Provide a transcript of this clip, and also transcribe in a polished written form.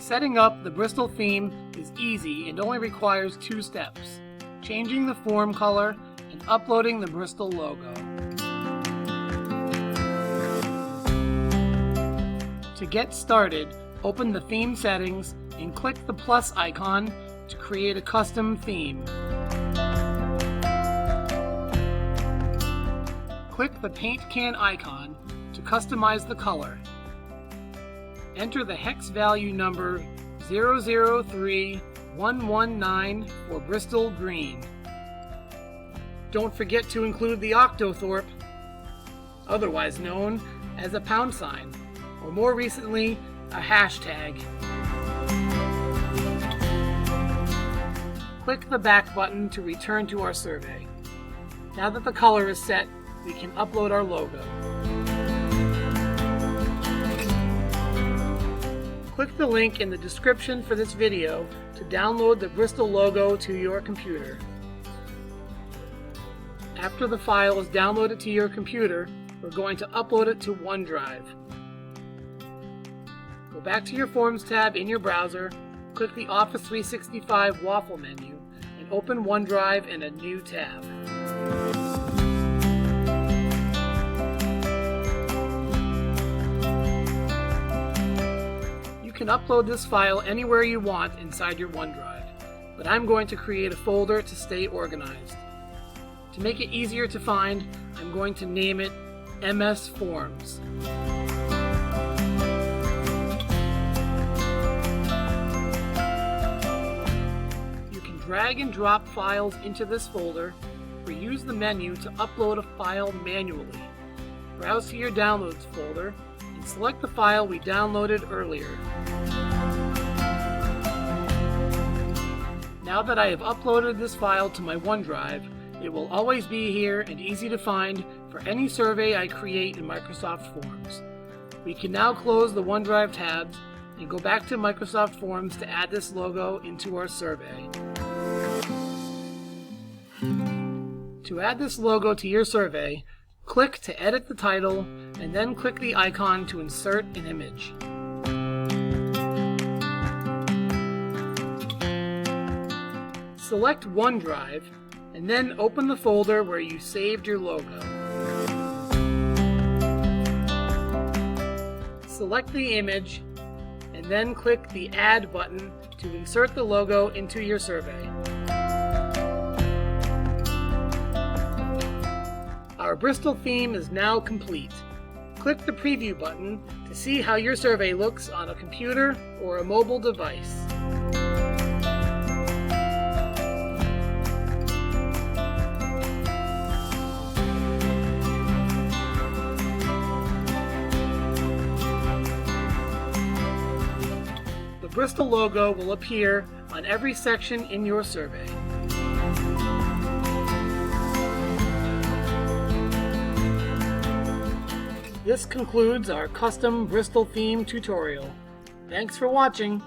Setting up the Bristol theme is easy and only requires 2 steps: changing the form color and uploading the Bristol logo. To get started, open the theme settings and click the plus icon to create a custom theme. Click the paint can icon to customize the color. Enter the hex value number 003119 for Bristol green. Don't forget to include the octothorpe, otherwise known as a pound sign, or more recently, a hashtag. Click the back button to return to our survey. Now that the color is set, we can upload our logo. Click the link in the description for this video to download the Bristol logo to your computer. After the file is downloaded to your computer, we're going to upload it to OneDrive. Go back to your Forms tab in your browser, click the Office 365 waffle menu, and open OneDrive in a new tab. You can upload this file anywhere you want inside your OneDrive, but I'm going to create a folder to stay organized. To make it easier to find, I'm going to name it MS Forms. You can drag and drop files into this folder, or use the menu to upload a file manually. Browse to your Downloads folder and select the file we downloaded earlier. Now that I have uploaded this file to my OneDrive, it will always be here and easy to find for any survey I create in Microsoft Forms. We can now close the OneDrive tabs and go back to Microsoft Forms to add this logo into our survey. To add this logo to your survey, click to edit the title and then click the icon to insert an image. Select OneDrive and then open the folder where you saved your logo. Select the image and then click the Add button to insert the logo into your survey. Our Bristol theme is now complete. Click the Preview button to see how your survey looks on a computer or a mobile device. The Bristol logo will appear on every section in your survey. This concludes our custom Bristol theme tutorial. Thanks for watching.